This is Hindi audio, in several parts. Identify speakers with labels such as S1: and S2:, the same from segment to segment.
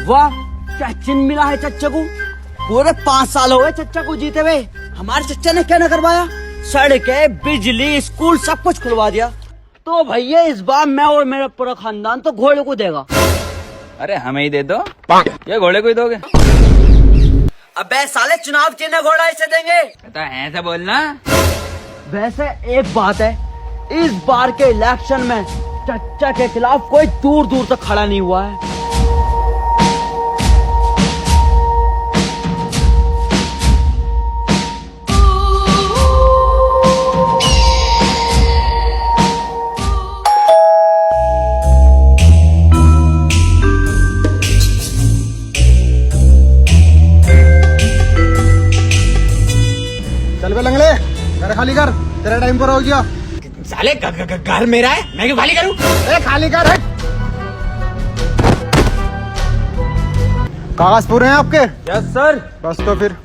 S1: वाह, क्या चिन्ह मिला है चच्चा को। पूरे 5 साल हो गए चच्चा को जीते हुए। हमारे चच्चा ने क्या न करवाया, सड़कें, बिजली, स्कूल सब कुछ खुलवा दिया। तो भैया इस बार मैं और मेरा पूरा खानदान तो घोड़े को देगा।
S2: अरे हमें ही दे दो, ये घोड़े को ही दोगे?
S1: अबे साले, चुनाव चिन्ह घोड़ा इसे देंगे।
S2: ऐसा बोलना।
S1: वैसे एक बात है, इस बार के इलेक्शन में चच्चा के खिलाफ कोई दूर दूर तक खड़ा नहीं हुआ है।
S3: चल बे लंगड़े, घर खाली कर, तेरा टाइम पूरा हो गया।
S2: साले घर मेरा है, मैं क्यों खाली करूं?
S3: खाली कर। कागज पूरे हैं आपके?
S2: Yes sir.
S3: बस तो फिर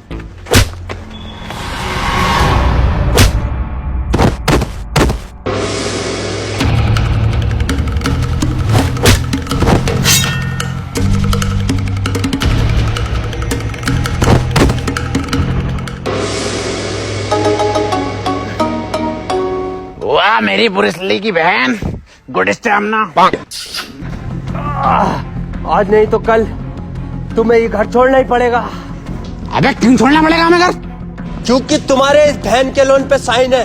S4: वाह मेरी पुलिस की बहन, गुड स्टैमिना।
S1: आज नहीं तो कल तुम्हें ये घर छोड़ना ही पड़ेगा।
S4: अबे क्यों छोड़ना पड़ेगा हमें घर?
S1: क्योंकि तुम्हारे इस बहन के लोन पे साइन है।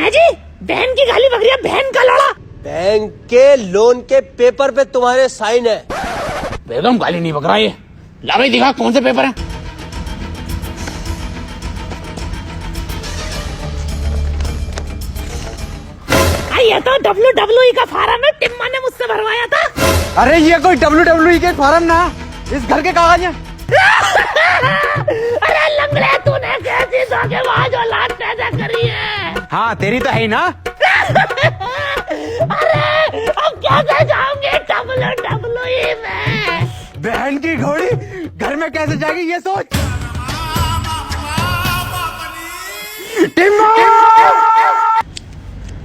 S4: जी बहन की गाली बकरिया, बहन का लौड़ा।
S1: बैंक के लोन के पेपर पे तुम्हारे साइन है।
S4: बेगम गाली नहीं बक रहा ये। ला भाई दिखा कौन से पेपर हैं। ये तो WWE का फार्म है, टिम्मा ने मुझसे भरवाया था।
S3: अरे ये कोई WWE के फार्म ना, इस घर के कागज हैं।
S4: अरे लंगड़े, तूने कैसी धोखेबाज औलाद पैदा करी है।
S3: हाँ तेरी तो है ही ना।
S4: अरे अब कैसे जाऊंगे WWE में?
S3: बहन की घोड़ी घर में कैसे जाएगी ये सोच।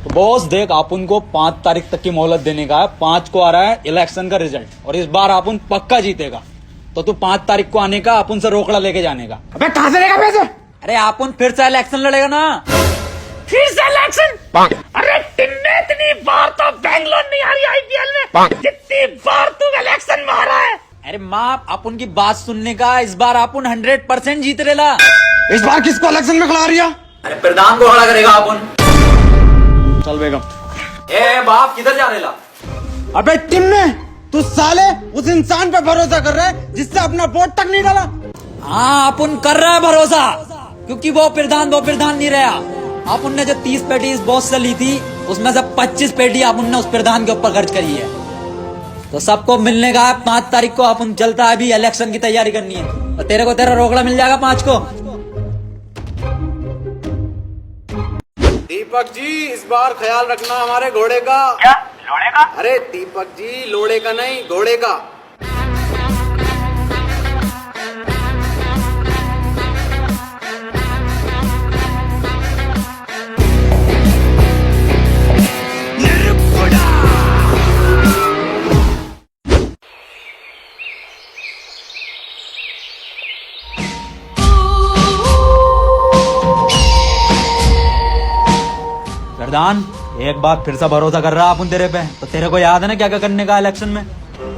S2: तो बॉस देख, आप उनको 5 तारीख तक की मोहलत देने का है। 5 को आ रहा है इलेक्शन का रिजल्ट, और इस बार आप उन पक्का जीतेगा। तो तू 5 तारीख को आने का, अपन से रोकड़ा लेके जाने का।
S4: अबे कहाँ से लेगा पैसे?
S2: अरे आप उन फिर से इलेक्शन लड़ेगा ना।
S4: फिर से इलेक्शन? अरे टिन्ने, इतनी बार तो बैंगलोर नहीं आ रही IPL में, जितनी बार तू इलेक्शन में आ रहा है।
S2: अरे माँ, आप उनकी बात सुनने का, इस बार आप उन 100% जीत रेला।
S3: इस बार किसको इलेक्शन में खड़ा रही है?
S2: अरे प्रधान को खड़ा करेगा अपन।
S3: चल बेगम।
S2: ए बाप, किधर जा रेला?
S3: अबे टिम्मे, तू साले उस इंसान पे भरोसा कर रहा है जिससे अपना वोट तक नहीं डाला।
S2: हाँ, अपन कर रहा है भरोसा, क्योंकि वो प्रधान नहीं रहा। आप उनने जो 30 पेटी इस बॉस से ली थी, उसमें से 25 पेटी आप उनने उस प्रधान के ऊपर खर्च करी है। तो सबको मिलने का 5 तारीख को अपन चलता है, अभी इलेक्शन की तैयारी करनी है। और तेरे को तेरा रोकड़ा मिल जाएगा 5 को।
S3: दीपक जी, इस बार ख्याल रखना हमारे घोड़े का।
S4: क्या लोड़े का?
S3: अरे दीपक जी, लोड़े का नहीं, घोड़े का।
S2: प्रधान, एक बार फिर से भरोसा कर रहा अपन तेरे पे। तो तेरे को याद है ना क्या क्या करने का इलेक्शन में?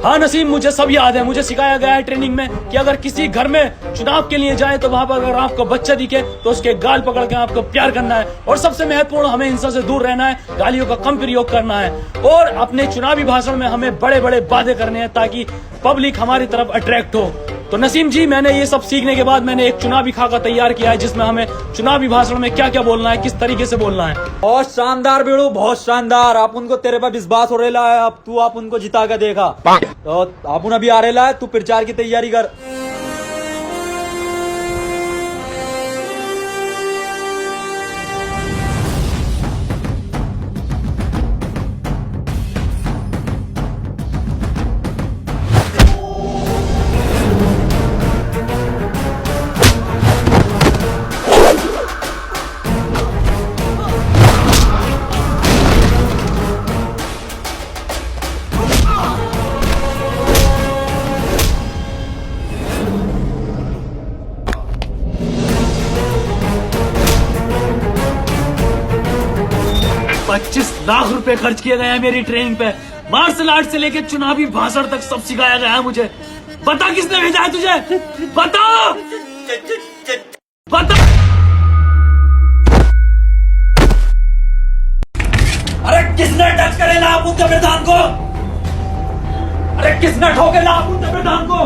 S5: हाँ नसीम, मुझे सब याद है। मुझे सिखाया गया है ट्रेनिंग में कि अगर किसी घर में चुनाव के लिए जाए तो वहाँ पर अगर आपको बच्चा दिखे तो उसके गाल पकड़ के आपको प्यार करना है। और सबसे महत्वपूर्ण, हमें हिंसा से दूर रहना है, गालियों का कम प्रयोग करना है, और अपने चुनावी भाषण में हमें बड़े बड़े वादे करने हैं ताकि पब्लिक हमारी तरफ अट्रैक्ट हो। तो नसीम जी, मैंने ये सब सीखने के बाद मैंने एक चुनावी खाका तैयार किया है, जिसमें हमें चुनावी भाषण में क्या क्या बोलना है, किस तरीके से बोलना है।
S2: बहुत शानदार बेड़ू, बहुत शानदार। आप उनको, तेरे पे विश्वास हो रहा है। अब तू आप उनको जिता के देखा। तो आप अभी आ रहा है, तू प्रचार की तैयारी कर।
S5: लाख रुपए खर्च किए गए हैं मेरी ट्रेनिंग पे। मार्शल आर्ट से लेके चुनावी भाषण तक सब सिखाया गया है मुझे। बता किसने भेजा है तुझे? बता बता।
S2: अरे किसने टच करे ना उनके प्रधान को? अरे किसने ठोके ना उनके प्रधान को?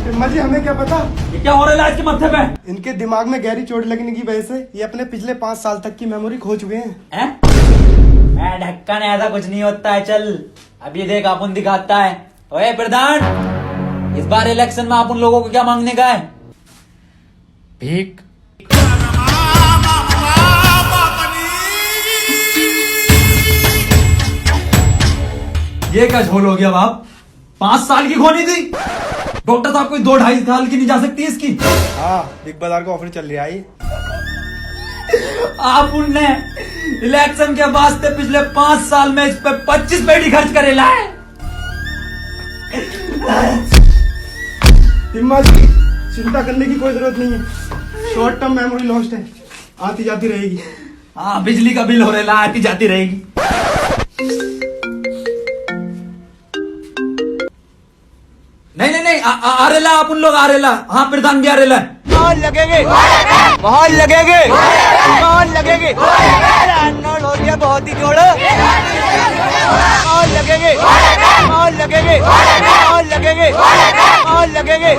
S3: टिम्मा जी हमें क्या पता,
S2: ये क्या हो रहा है इसके माथे पे?
S3: इनके दिमाग में गहरी चोट लगने की वजह से ये अपने पिछले 5 साल तक की मेमोरी खो चुके हैं।
S2: मैं ढक्कन, ऐसा कुछ नहीं होता है। चल अब ये देख अपन दिखाता है। ओए प्रधान, इस बार इलेक्शन में आप उन लोगों को क्या मांगने का है? भीख। ये क्या झोल हो गया बाप? 5 साल की खोनी थी। डॉक्टर साहब कोई 2-2.5 साल की नहीं जा सकती इसकी।
S3: हाँ, बिग बाजार का ऑफर चल रहा है।
S2: आप उनने इलेक्शन के वास्ते पिछले 5 साल में इस पे 25 पेटी खर्च करेला है।
S3: टिम्मा जी चिंता करने की कोई जरूरत नहीं है, शॉर्ट टर्म मेमोरी लॉस्ट है, आती जाती रहेगी।
S2: हाँ, बिजली का बिल हो रहा है, आती जाती रहेगी। नहीं, आ रेला आप उन लोग आ रेला। हाँ, प्रधान भी आ रेला।
S1: बहुत लगेंगे, बहुत लगेंगे, बहुत लगेंगे। अनलोड हो गया बहुत ही जोड़। बहुत लगेंगे, बहुत लगेंगे, बहुत लगेंगे, बहुत लगेंगे।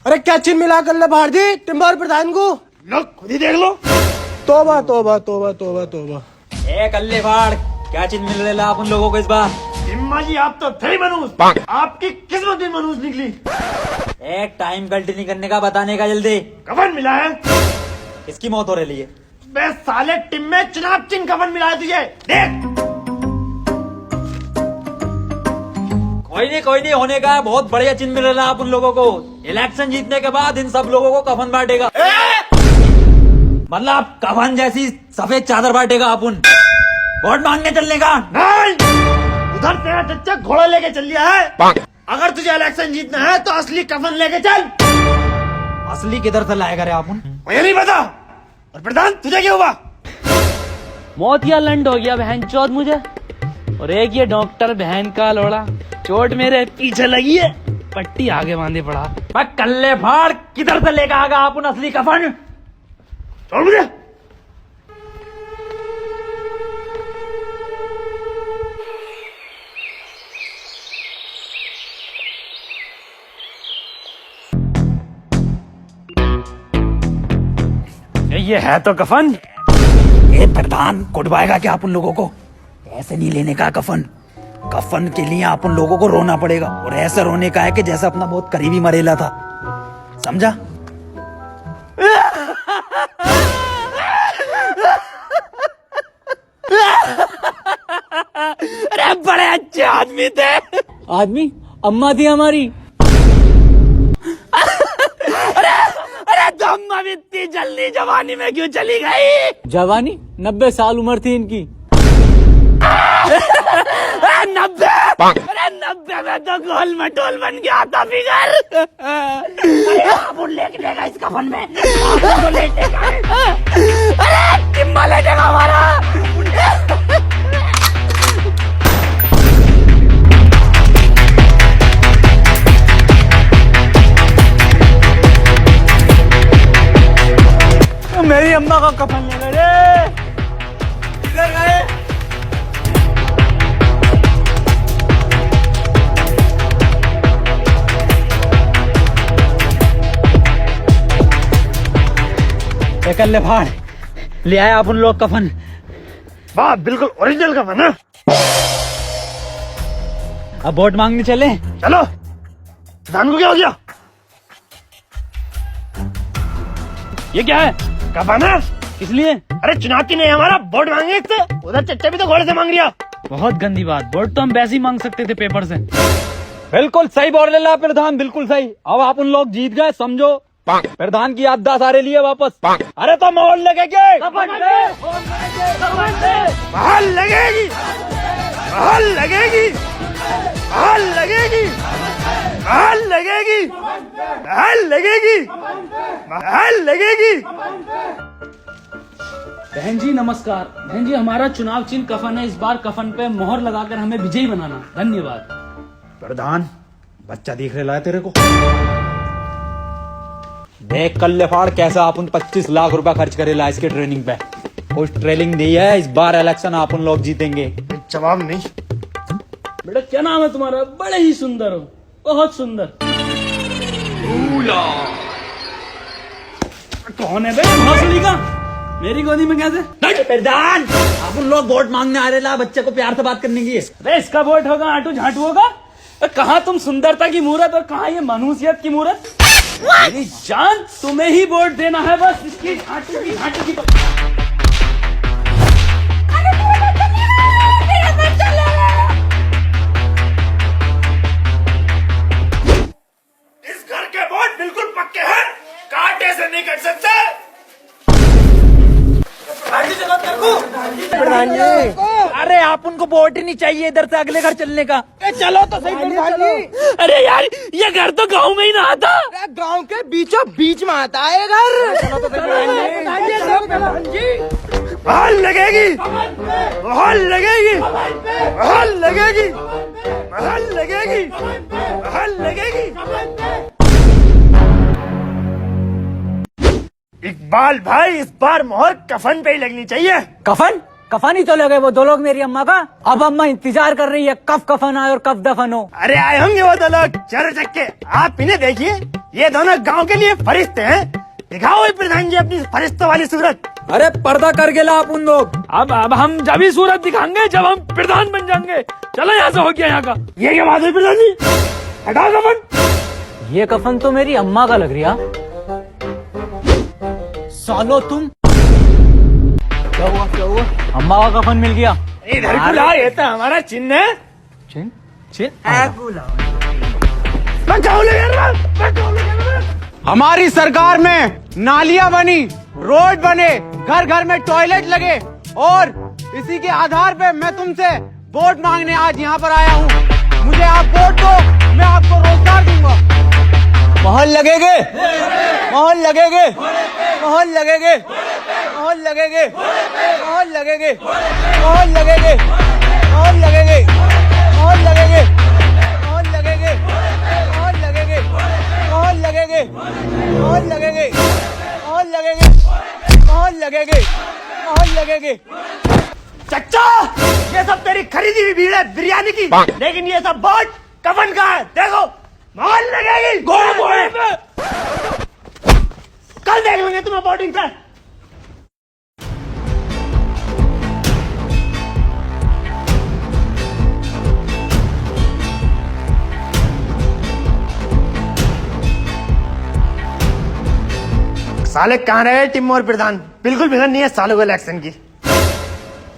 S3: अरे क्या चिन्ह मिला कर ले भारती टिम्मा और प्रधान को?
S4: लो खुद ही देख लो।
S3: तोबा तोबा तोबा तोबा तोबा।
S2: ए कल्ले फाड़, क्या चीज मिल रहा है आप उन लोगों को इस बार?
S4: टिम्मा जी आप तो थे ही मनूस, आपकी किस्मत ही मनूस निकली।
S2: एक टाइम गलती नहीं करने का, बताने का जल्दी।
S4: कफन मिला है।
S2: किसकी मौत हो रही है?
S4: बे साले टिम में चुनाव चिन्ह कफन मिला है तुझे, देख।
S2: कोई नहीं होने का है। बहुत बढ़िया चिन्ह मिल रहा है आप उन लोगों को। इलेक्शन जीतने के बाद इन सब लोगों को कफन बांटेगा। मतलब कफन जैसी सफेद चादर बांटेगा अपन। वोट मांगने चलने का
S4: नहीं, उधर तेरा चच्चा घोड़ा लेके चल लिया है। अगर तुझे इलेक्शन जीतना है तो असली कफन लेके चल।
S2: असली किधर से लाएगा रे अपन?
S4: मुझे नहीं पता। और प्रधान तुझे क्या हुआ?
S5: मौत या लंड हो गया बहन चौथ मुझे। और एक ये डॉक्टर बहन का लोड़ा, चोट मेरे पीछे लगी है, पट्टी आगे बांधे पड़ा।
S2: मैं कल्ले फाड़, किधर से लेकर आगा अपन असली कफन?
S4: छोड़ मुझे।
S5: ये है तो कफन।
S2: ए प्रधान, कुटवाएगा क्या आप उन लोगों को? ऐसे नहीं लेने का कफन। कफन के लिए आप उन लोगों को रोना पड़ेगा, और ऐसा रोने का है कि जैसा अपना बहुत करीबी मरेला था। समझा?
S5: अरे बड़े अच्छे आदमी थे। आदमी? अम्मा थी हमारी। अरे तो अम्मा भी इतनी जल्दी जवानी में क्यों चली गई? जवानी? 90 साल उम्र थी इनकी। 90? अरे 90 में तो गोल मटोल बन गया था फिगर।
S4: आप लेके देगा इस कफन में, आपको लेटेगा।
S5: अरे टिम्मा लेटेगा हमारा। मेरी अम्मा का कफन ले गए रे। किधर गए?
S2: कल्ले फाड़, ले आए आप उन लोग कफन।
S4: वाह, बिल्कुल ओरिजिनल कफन है।
S2: अब वोट मांगने चले।
S4: चलो। प्रधान को क्या हो गया?
S5: ये क्या है?
S4: कफन है।
S5: किस लिए?
S4: अरे चुनाव की नहीं, हमारा वोट मांगे इससे। उधर चच्चा भी तो घोड़े से मांग रिया।
S5: बहुत गंदी बात। वोट तो हम वैसे ही मांग सकते थे पेपर से।
S2: बिल्कुल सही बोल रहे प्रधान, बिल्कुल सही। अब आप उन लोग जीत गए, समझो। प्रधान की याददाश्त आ रही है वापस। अरे तो माहौल लगेगी,
S4: माहौल लगेगी, माहौल लगेगी, माहौल लगेगी, माहौल लगेगी, माहौल लगेगी, माहौल लगेगी।
S5: बहन जी नमस्कार। बहन जी हमारा चुनाव चिन्ह कफन है, इस बार कफन पे मोहर लगाकर हमें विजयी बनाना। धन्यवाद।
S3: प्रधान बच्चा दिख रहा है तेरे को?
S2: देख कल्ले फाड़ कैसा अपन 25 लाख रुपया खर्च करेला इसके ट्रेनिंग पे। कुछ ट्रेनिंग दी है, इस बार इलेक्शन अपन लोग जीतेंगे।
S3: जवाब नहीं।
S5: बेटा क्या नाम है तुम्हारा? बड़े ही सुंदर हो, बहुत सुंदर। कौन है बे भोसड़ी का? मेरी गोदी में कैसे?
S2: प्रधान अपन लोग वोट मांगने आ रहे ला, बच्चे को प्यार से बात करने की।
S5: अरे इसका वोट होगा, आटू झाटू होगा। कहाँ तुम सुंदरता की मूरत और कहाँ ये मनुष्यत की मूरत? मेरी जान तुम्हें ही वोट देना है, बस इसकी झाटू की झाटू की।
S4: इस घर के वोट बिल्कुल पक्के हैं, कांटे से नहीं कट सकते।
S3: प्रधान जी
S2: अरे आप उनको वोट ही नहीं चाहिए इधर से अगले घर चलने का।
S3: चलो तो सही प्रधान जी।
S5: अरे यार ये घर तो गांव में ही ना आता।
S3: गांव के बीचों बीच में आता है घर। चलो तो सही प्रधान जी।
S4: बहाल लगेगी, बहाल लगेगी, बहाल लगेगी, बहाल लगेगी, बहाल लगेगी। इकबाल भाई इस बार मोहर कफन पे ही लगनी चाहिए।
S2: कफन कफन ही तो लगे वो दो लोग मेरी अम्मा का। अब अम्मा इंतजार कर रही है कब कफन आए और कब दफन हो।
S4: अरे आए होंगे वो दो लोग चर चक्के। आप इन्हें देखिए, ये दोनों गांव के लिए फरिश्ते हैं। दिखाओ ये प्रधान जी अपनी फरिश्तों वाली सूरत।
S2: अरे पर्दा कर गेला अपन लोग।
S5: अब हम जब ही सूरत दिखाएंगे जब हम प्रधान बन जाएंगे। चलो यहाँ से हो गया यहाँ का।
S4: ये क्या बात है प्रधान जी? हटाओ कफन।
S2: ये कफन तो मेरी अम्मा का लग रहा। सालो तुम क्या हुआ क्या हुआ? अम्मा का कफन मिल गया।
S4: इधर बुला, ये तो हमारा चिन्ह है।
S2: चिन चिन
S3: हमारी सरकार में नालियां बनी, रोड बने, घर घर में टॉयलेट लगे और इसी के आधार पे मैं तुमसे वोट मांगने आज यहाँ पर आया हूँ। मुझे आप वोट दो, मैं आपको रोजगार दूंगा।
S2: मोहर लगेगे, मोहर लगेगे, मोहर लगेगे, मोहर लगेगे, मोहर लगेगे, मोहर लगेगे, मोहर लगेगे, मोहर लगेगे, मोहर लगेगे, मोहर लगेगे, मोहर लगेगे, मोहर लगेगे, मोहर लगेगे, मोहर लगेगे, मोहर लगेगे।
S4: चच्चा ये सब तेरी खरीदी हुई भीड़ है बिरयानी की, लेकिन ये सब वोट कफन का है। देखो मोहर लगेगी। कल देख लेंगे तुम्हें वोटिंग से। साले कहाँ रहे टिम्मो और प्रधान? बिल्कुल फिक्र नहीं है सालों को इलेक्शन की।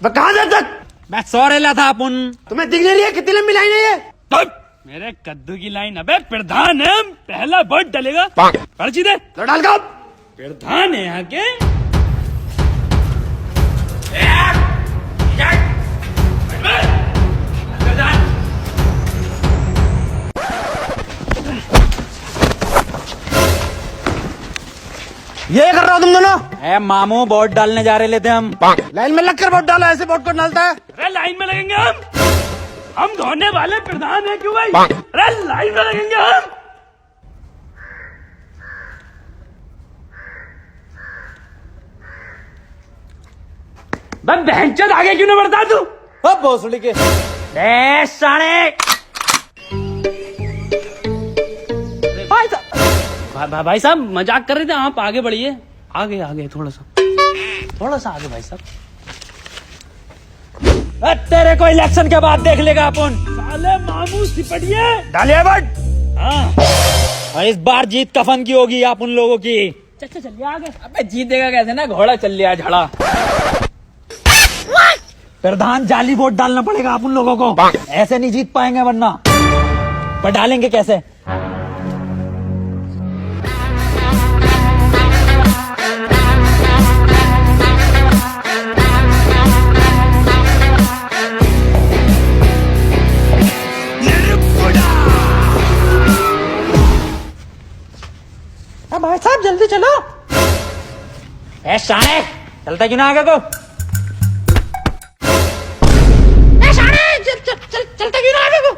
S4: वह कहाँ जब तक?
S2: मैं सो रहा था अपन।
S4: तुम्हें दिख नहीं रही है कितनी लंबी लाइन है ये?
S5: मेरे कद्दू की लाइन। अबे प्रधान है, पहला वोट डलेगा। पर्ची दे
S4: तो डाल का
S5: प्रधान है यहाँ के।
S3: ये कर रहा हो तुम दोनों?
S2: ए मामू वोट डालने जा रहे थे हम।
S3: लाइन में लगकर वोट डालो, ऐसे वोट को डालता है।
S5: अरे लाइन में लगेंगे हम धोने वाले प्रधान है क्यों भाई? अरे लाइन में लगेंगे हम। बहनचोद आगे क्यों नहीं बढ़ता तू?
S3: अब भोसड़ी के
S2: साढ़े
S5: भाई साहब मजाक कर रहे थे, आप आगे बढ़िए। आगे आगे थोड़ा सा आगे भाई साहब।
S2: तेरे को इलेक्शन के बाद देख लेगा अपन।
S5: साले मामू सिपटिए।
S4: डालिए वोट।
S5: हाँ
S2: और इस बार जीत कफन की होगी आप उन लोगों की।
S5: चल चलिए आगे।
S2: अबे जीतेगा कैसे ना, घोड़ा चल लिया झड़ा। प्रधान जाली वोट डालना पड़ेगा आप उन लोगों को, ऐसे नहीं जीत पाएंगे वरना। पर डालेंगे कैसे?
S3: भाई साहब जल्दी चलो।
S2: ए साले चलता क्यों ना आगे को?
S4: चलता क्यों ना आगे को?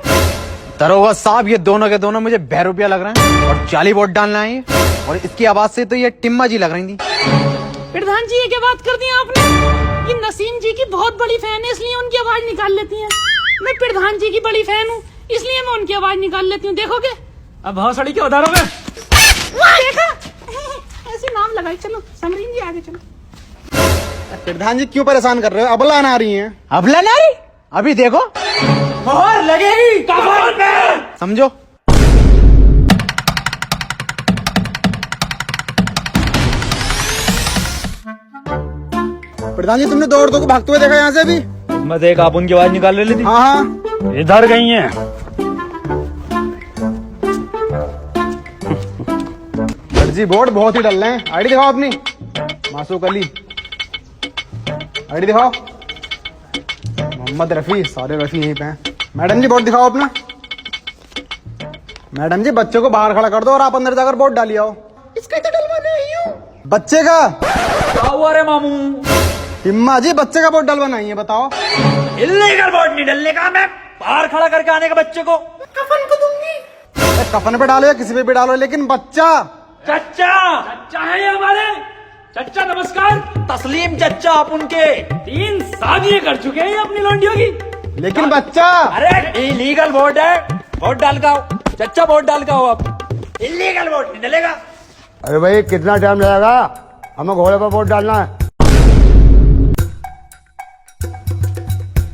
S3: दरोगा साहब, ये दोनों के दोनों मुझे 2 रुपया लग रहे हैं और 40 वोट डालना है ये। और इसकी आवाज से तो ये टिम्मा जी लग रही थी।
S5: प्रधान जी, ये क्या बात कर दी आपने? ये नसीम जी की बहुत बड़ी फैन है, इसलिए उनकी आवाज निकाल लेती हैं। मैं प्रधान जी की बड़ी फैन हूँ, इसलिए मैं उनकी आवाज निकाल लेती हूँ। देखोगे अब भौसड़ी क्या उधारोगे? देखा ऐसे नाम लगाई। चलो समरीन जी आगे चलो।
S3: प्रधान जी क्यों परेशान कर रहे हो? अबला ना रही है। अबला ना रही? अभी देखो मोहर लगेगी कफन पे, समझो। प्रधान जी, तुमने 2 औरतों को भागते हुए देखा यहाँ से अभी?
S2: मैं देख, आप उनकी आवाज निकाल रही थी।
S3: हाँ हाँ,
S5: इधर गई हैं।
S3: फर्जी वोट बहुत ही डल रहे हैं। आईडी दिखाओ अपनी। मासूक अली, आईडी दिखाओ। मोहम्मद रफी, सारे रफी यहीं पे हैं। मैडम जी, वोट दिखाओ अपना। मैडम जी, बच्चे को बाहर खड़ा कर दो और आप अंदर जाकर वोट डालिए आओ।
S4: इसका तो डलवाना ही हूँ।
S3: बच्चे का?
S2: क्या हुआ रे मामू?
S3: हिम्मा जी, बच्चे का वोट डलवाना ही है, बताओ।
S2: इल्लीगल वोट नहीं डलने का, मैं बाहर खड़ा करके आने का बच्चे को।
S4: कफन को दूंगी।
S3: अरे कफन पे डालो या किसी पे भी डालो, लेकिन बच्चा।
S2: चच्चा,
S5: चच्चा है ये हमारे। चच्चा नमस्कार।
S2: तस्लीम चच्चा, आप उनके
S5: 3 शादियां कर चुके हैं ये अपनी लौंडियों की।
S3: लेकिन बच्चा।
S2: अरे इलीगल वोट है, वोट डाल का आओ। चच्चा वोट डाल का आओ आप। इलीगल वोट नहीं डलेगा।
S6: अरे भाई, कितना टाइम लगेगा? हमें घोड़े पर वोट डालना है।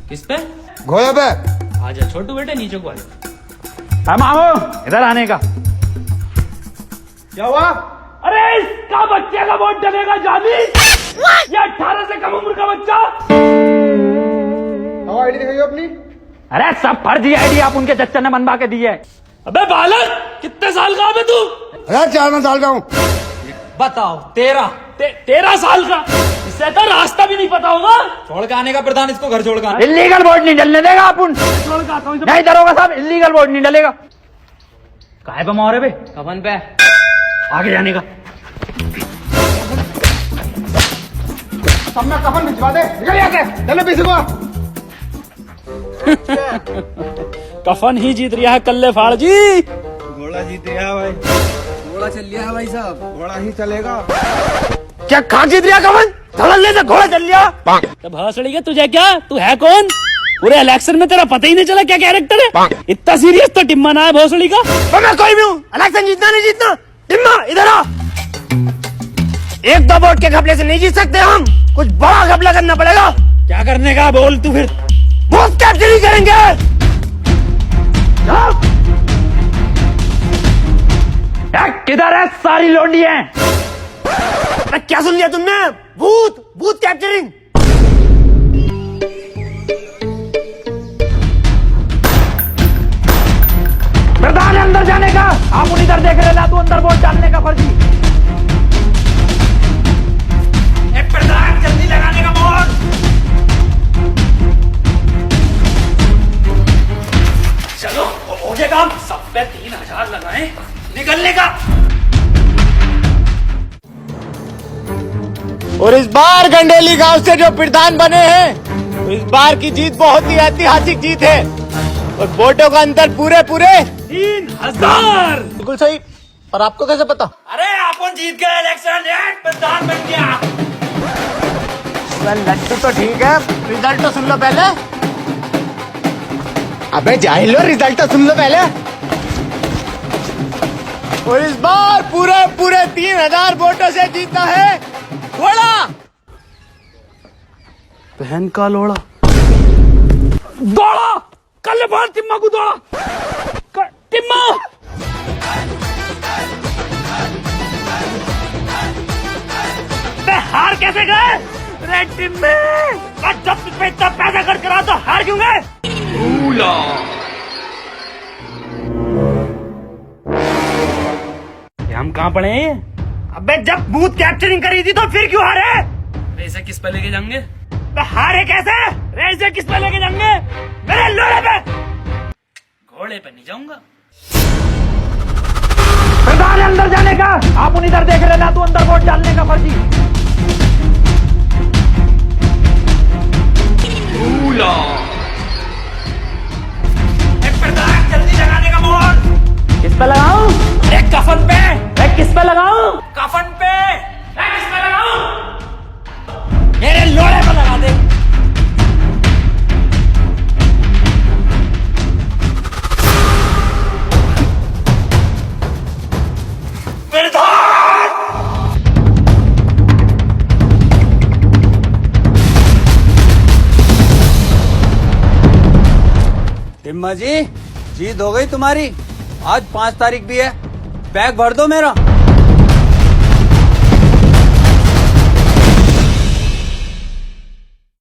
S5: किस पे?
S3: घोड़े पे।
S5: आजा छोटू बेटे, नीचे को आजा।
S2: हाँ मामू, इधर आने का।
S3: क्या हुआ?
S5: अरे इसका बच्चे का वोट डलेगा जाली। ये 18 से कम उम्र का बच्चा।
S3: आईडी दिखाइए अपनी।
S2: अरे सब फर्जी आईडी आप उनके चच्चा ने बनवा के दी है।
S5: अबे बालक, कितने साल का है तू?
S6: अरे 4 साल का हूँ।
S2: बताओ 13।
S5: 13 साल का? इससे तो रास्ता भी नहीं पता होगा।
S2: छोड़ के आने का प्रधान, इसको घर छोड़ के आने। इलीगल वोट नहीं डलने देगा अपन।
S5: छोड़ के आता हूँ।
S2: नहीं दरोगा साहब, इलीगल वोट नहीं डलेगा। काहे पे मोहरे पे? कफन पे आगे जाने का।
S3: सबने कफन भिजवा दे, निकल यहाँ से। चलो पीछे को।
S5: कफन ही जीत रहा है कल्ले फाड़ जी।
S3: घोड़ा जीत गया भाई। घोड़ा चल लिया है भाई साहब, घोड़ा ही चलेगा।
S2: क्या खा जीत रहा कफन? धड़ल्ले से घोड़ा चल लिया।
S5: तो भौसड़ी के तुझे क्या? तू है कौन? पूरे इलेक्शन में तेरा पता ही नहीं चला क्या कैरेक्टर है। इतना सीरियस तो टिम्मा ना है भौसड़ी का।
S2: तो मैं कोई भी हूँ, इलेक्शन जीतना नहीं जीतना। टिम्मा इधर आ। 1-2 वोट के घपले से नहीं जीत सकते हम, कुछ बड़ा घपला करना पड़ेगा। क्या करने का बोल तू फिर? बूथ कैप्चरिंग करेंगे। किधर है सारी लोंडी हैं? क्या सुन लिया तुमने? Booth capturing. प्रधान है अंदर जाने का, आप उन इधर देख रहे ना, तू अंदर वोट डालने का फर्जी। प्रधान जल्दी लगाने का वोट।
S5: चलो हो गया काम। सब पे 3000 लगाए,
S2: निकलने का।
S3: और इस बार गंडेली गांव से जो प्रधान बने हैं, तो इस बार की जीत बहुत ही ऐतिहासिक जीत है। और वोटों का अंतर पूरे
S5: 3000।
S3: बिल्कुल सही। पर आपको कैसे पता?
S2: अरे अपन जीत गए इलेक्शन, प्रधान बन गया।
S3: लड्डू तो ठीक है, रिजल्ट तो सुन लो पहले। अबे जाहिल हो, रिजल्ट तो सुन लो पहले। और इस बार पूरे 3000 वोटों से जीता है घोड़ा।
S5: बहन का लोड़ा। दौड़ा कल बार टिम्मा को दौड़ा। टिम्मा हार कैसे गए? रे टिम्मे, जब तुझ पे इतना पैसा खर्च करा तो हार क्यों गए? हम कहाँ पड़े हैं?
S2: अबे जब बूथ कैप्चरिंग करी थी तो फिर क्यों हारे?
S5: रेसे किस पे लेके जाएंगे?
S2: तो हारे कैसे?
S5: रेसे किस पे लेके जाएंगे?
S2: मेरे लोड़े पे।
S5: घोड़े पे नहीं जाऊंगा।
S2: प्रधान अंदर जाने का, आप उन इधर देख रहे ना, तू अंदर वोट डालने का फर्जी।
S4: भूला। प्रधान जल्दी लगाने का मोहर।
S5: किस पे लगाऊं?
S4: अरे कफन पे।
S5: किस पे लगाऊं?
S4: कफन पे। किस पे लगाऊं? मेरे लोड़े पे लगा दे। प्रधान!
S1: टिम्मा जी जीत हो गई तुम्हारी। आज 5 तारीख भी है, बैग भर दो मेरा।